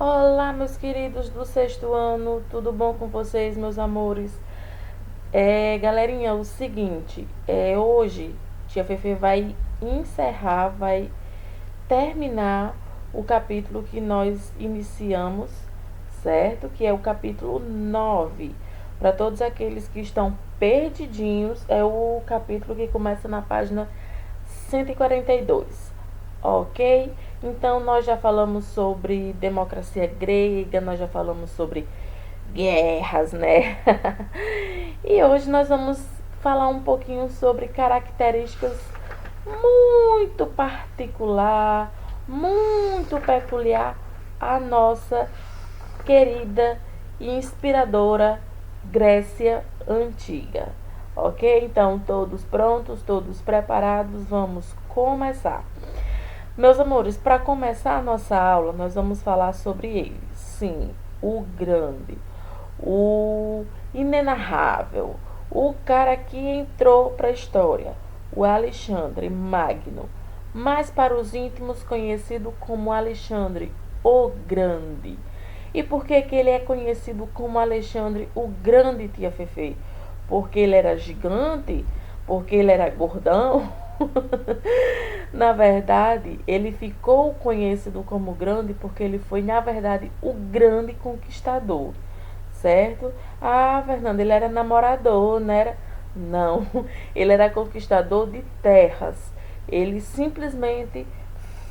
Olá, meus queridos do sexto ano, tudo bom com vocês, meus amores? Galerinha, é o seguinte, hoje Tia Fefe vai encerrar, vai terminar o capítulo que nós iniciamos, certo? Que é o capítulo 9. Para todos aqueles que estão perdidinhos, é o capítulo que começa na página 142. Ok? Então, nós já falamos sobre democracia grega, nós já falamos sobre guerras, né? E hoje nós vamos falar um pouquinho sobre características muito particular, muito peculiar à nossa querida e inspiradora Grécia Antiga. Ok? Então, todos prontos, todos preparados, vamos começar. Meus amores, para começar a nossa aula, nós vamos falar sobre ele. Sim, o grande, o inenarrável, o cara que entrou para a história, o Alexandre Magno, mais para os íntimos conhecido como Alexandre o Grande. E por que ele é conhecido como Alexandre o Grande, tia Fefe? Porque ele era gigante? Porque ele era gordão? Na verdade, ele ficou conhecido como grande porque ele foi, na verdade, o grande conquistador, certo? Ah, Fernanda, ele era namorador, não era? Não, ele era conquistador de terras. Ele simplesmente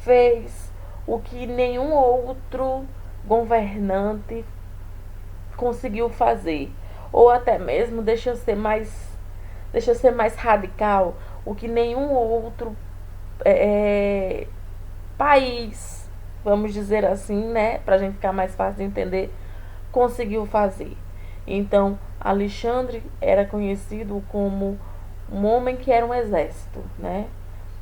fez o que nenhum outro governante conseguiu fazer. Ou até mesmo, deixa eu ser mais radical, o que nenhum outro país, vamos dizer assim, né, para a gente ficar mais fácil de entender, conseguiu fazer. Então, Alexandre era conhecido como um homem que era um exército, né?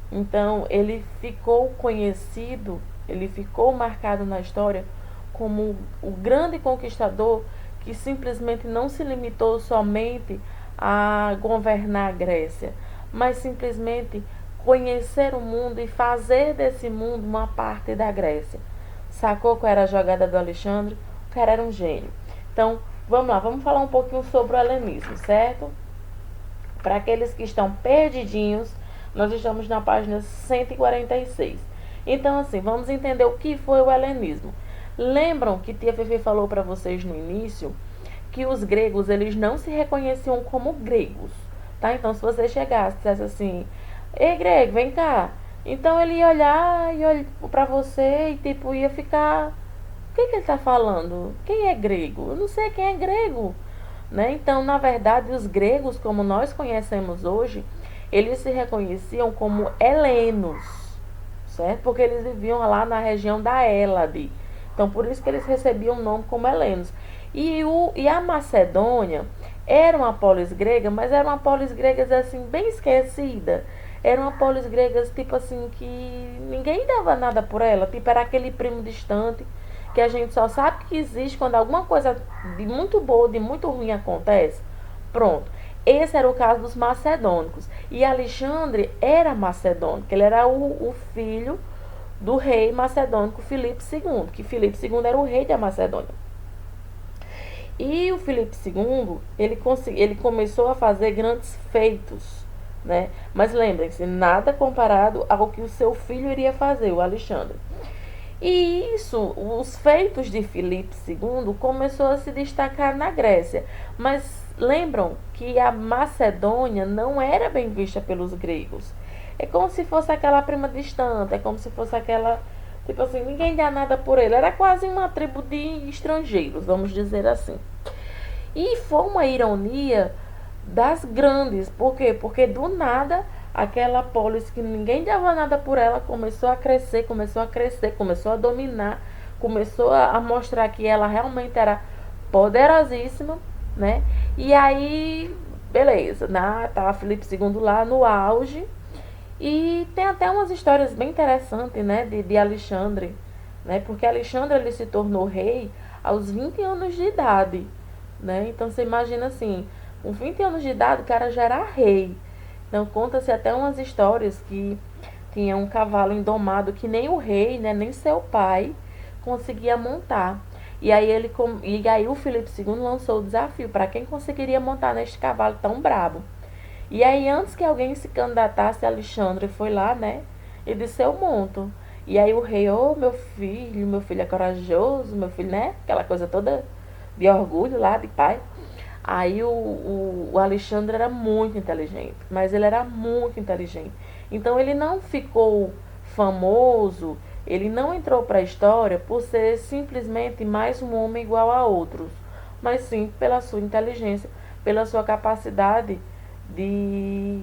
Então, ele ficou conhecido, ele ficou marcado na história como o grande conquistador que simplesmente não se limitou somente a governar a Grécia, mas simplesmente conhecer o mundo e fazer desse mundo uma parte da Grécia. Sacou qual era a jogada do Alexandre? O cara era um gênio. Então, vamos lá, vamos falar um pouquinho sobre o helenismo, certo? Para aqueles que estão perdidinhos, nós estamos na página 146. Então, assim, vamos entender o que foi o helenismo. Lembram que Tia Fefe falou para vocês no início que os gregos, eles não se reconheciam como gregos, tá? Então, se você chegasse e dissesse assim, ei, grego, vem cá. Então, ele ia olhar e olhar para você e, tipo, ia ficar, o que ele está falando? Quem é grego? Eu não sei quem é grego. Né? Então, na verdade, os gregos, como nós conhecemos hoje, eles se reconheciam como helenos, certo? Porque eles viviam lá na região da Hélade. Então, por isso que eles recebiam o nome como helenos. E a Macedônia era uma polis grega, mas era uma polis grega assim, bem esquecida. Era uma polis grega, tipo assim, que ninguém dava nada por ela. Tipo, era aquele primo distante que a gente só sabe que existe quando alguma coisa de muito boa, de muito ruim acontece. Pronto. Esse era o caso dos macedônicos. E Alexandre era macedônico. Ele era o filho do rei macedônico Filipe II, que Filipe II era o rei da Macedônia. E o Filipe II, ele começou a fazer grandes feitos, né? Mas lembrem-se, nada comparado ao que o seu filho iria fazer, o Alexandre. E isso, os feitos de Filipe II começou a se destacar na Grécia. Mas lembram que a Macedônia não era bem vista pelos gregos. É como se fosse aquela prima distante, é como se fosse aquela, tipo assim, ninguém dá nada por ele. Era quase uma tribo de estrangeiros, vamos dizer assim. E foi uma ironia das grandes. Por quê? Porque do nada aquela polis que ninguém dava nada por ela começou a crescer, começou a crescer, começou a dominar, começou a mostrar que ela realmente era poderosíssima, né? E aí, beleza, tá Felipe II lá no auge. E tem até umas histórias bem interessantes, né, de Alexandre, né? Porque Alexandre ele se tornou rei aos 20 anos de idade, né? Então você imagina assim, com 20 anos de idade o cara já era rei. Então conta-se até umas histórias que tinha um cavalo indomado que nem o rei, né, nem seu pai conseguia montar. E aí o Filipe II lançou o desafio para quem conseguiria montar neste cavalo tão brabo. E aí, antes que alguém se candidatasse, Alexandre foi lá, né? E disse: eu monto. E aí o rei: ô, meu filho é corajoso, meu filho, né? Aquela coisa toda de orgulho lá, de pai. Aí o Alexandre era muito inteligente, mas ele era muito inteligente. Então ele não ficou famoso, ele não entrou para a história por ser simplesmente mais um homem igual a outros, mas sim pela sua inteligência, pela sua capacidade de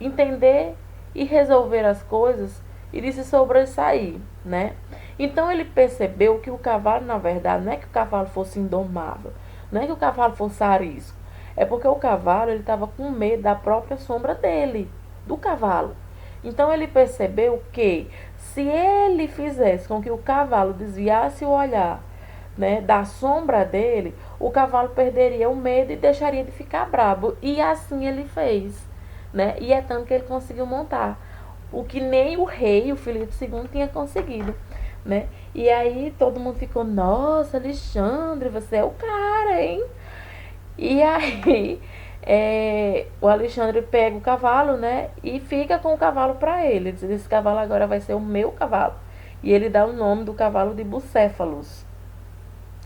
entender e resolver as coisas e de se sobressair, né? Então ele percebeu que o cavalo, na verdade, não é que o cavalo fosse indomável, não é que o cavalo fosse arisco, é porque o cavalo ele estava com medo da própria sombra dele, do cavalo. Então ele percebeu que se ele fizesse com que o cavalo desviasse o olhar, né, da sombra dele, o cavalo perderia o medo e deixaria de ficar brabo. E assim ele fez, né? E é tanto que ele conseguiu montar o que nem o rei, o Filipe II, tinha conseguido, né? E aí todo mundo ficou: nossa, Alexandre, você é o cara, hein? E aí o Alexandre pega o cavalo, né? E fica com o cavalo para ele. Ele diz: esse cavalo agora vai ser o meu cavalo. E ele dá o nome do cavalo de Bucéfalos.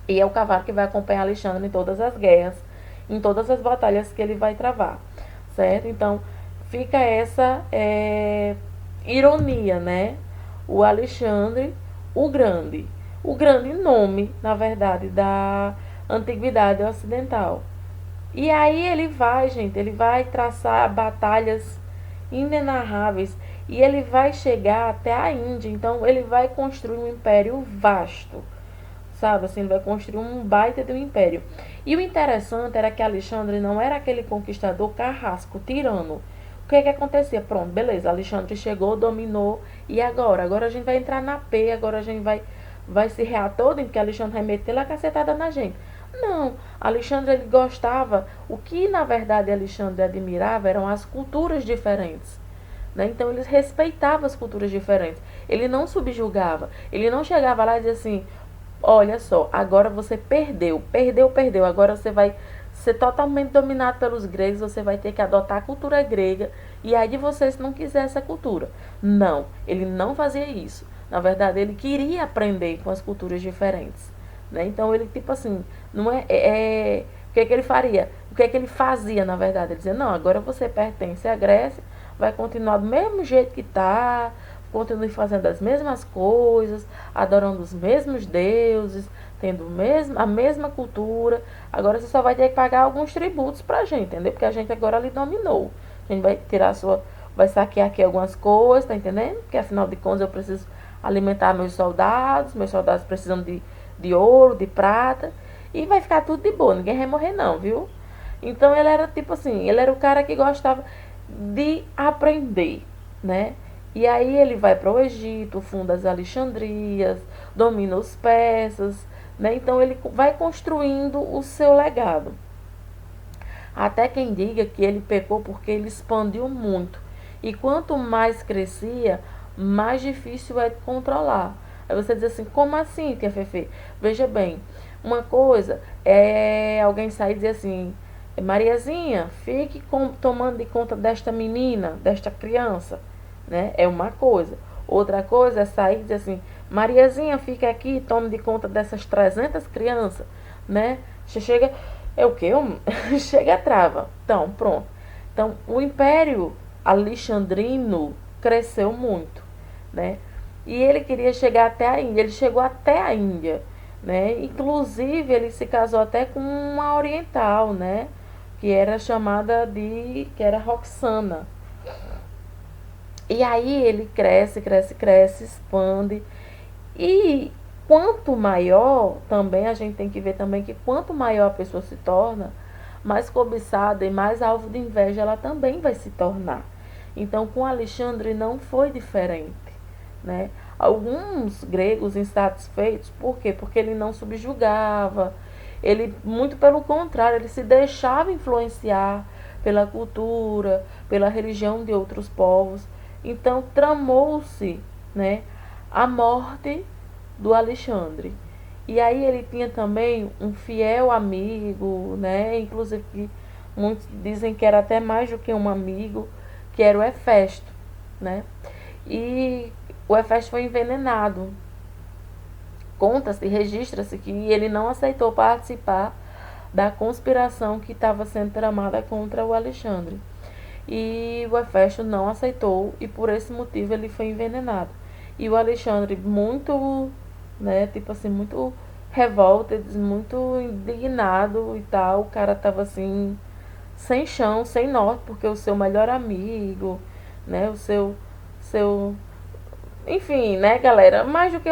E é o cavalo que vai acompanhar Alexandre em todas as guerras, em todas as batalhas que ele vai travar, certo? Então, fica essa ironia, né? O Alexandre, o grande nome, na verdade, da antiguidade ocidental. E aí ele vai, gente, ele vai traçar batalhas inenarráveis e ele vai chegar até a Índia. Então, ele vai construir um império vasto, sabe? Assim, ele vai construir um baita de um império. E o interessante era que Alexandre não era aquele conquistador carrasco, tirano. O que é que acontecia? Pronto, beleza, Alexandre chegou, dominou, e agora? Agora a gente vai entrar na P, agora a gente vai se rear todo, porque Alexandre vai meter a cacetada na gente. Não, Alexandre ele gostava, o que na verdade Alexandre admirava eram as culturas diferentes. Né? Então eles respeitavam as culturas diferentes. Ele não subjugava. Ele não chegava lá e dizia assim: olha só, agora você perdeu. Agora você vai ser totalmente dominado pelos gregos, você vai ter que adotar a cultura grega. E aí de você, se não quiser essa cultura. Não, ele não fazia isso. Na verdade, ele queria aprender com as culturas diferentes. Né? Então ele, tipo assim, não o que é que ele faria? O que é que ele fazia, na verdade? Ele dizia: não, agora você pertence à Grécia, vai continuar do mesmo jeito que está, continue fazendo as mesmas coisas, adorando os mesmos deuses, tendo a mesma cultura. Agora você só vai ter que pagar alguns tributos pra gente, entendeu? Porque a gente agora lhe dominou. A gente vai tirar vai saquear aqui algumas coisas, tá entendendo? Porque afinal de contas eu preciso alimentar meus soldados precisam de ouro, de prata, e vai ficar tudo de boa, ninguém vai morrer não, viu? Então ele era tipo assim, ele era o cara que gostava de aprender, né? E aí ele vai para o Egito, funda as Alexandrias, domina os persas, né? Então ele vai construindo o seu legado. Até quem diga que ele pecou porque ele expandiu muito. E quanto mais crescia, mais difícil é de controlar. Aí você diz assim: como assim, tia Fefe? Veja bem, uma coisa é alguém sair e dizer assim: Mariazinha, fique tomando de conta desta menina, desta criança, né? É uma coisa. Outra coisa é sair e dizer assim: Mariazinha, fica aqui e tome de conta dessas 300 crianças, né? Você chega, é o quê? Chega a trava. Então, pronto. Então, o Império Alexandrino cresceu muito, né? E ele queria chegar até a Índia. Ele chegou até a Índia, né? Inclusive, ele se casou até com uma oriental, né? Que era chamada que era Roxana. E aí ele cresce, expande. E quanto maior, também a gente tem que ver também que quanto maior a pessoa se torna, mais cobiçada e mais alvo de inveja ela também vai se tornar. Então com Alexandre não foi diferente, né? Alguns gregos insatisfeitos, por quê? Porque ele não subjugava, ele, muito pelo contrário, ele se deixava influenciar pela cultura, pela religião de outros povos. Então tramou-se, né, a morte do Alexandre. E aí ele tinha também um fiel amigo, né? Inclusive que muitos dizem que era até mais do que um amigo, que era o Hefesto, né? E o Hefesto foi envenenado. Conta-se, registra-se que ele não aceitou participar da conspiração que estava sendo tramada contra o Alexandre. E o Hefesto não aceitou e por esse motivo ele foi envenenado. E o Alexandre muito, né, tipo assim, muito revolta, muito indignado e tal. O cara tava assim, sem chão, sem norte, porque o seu melhor amigo, né, o seu, enfim, né, galera, mais do que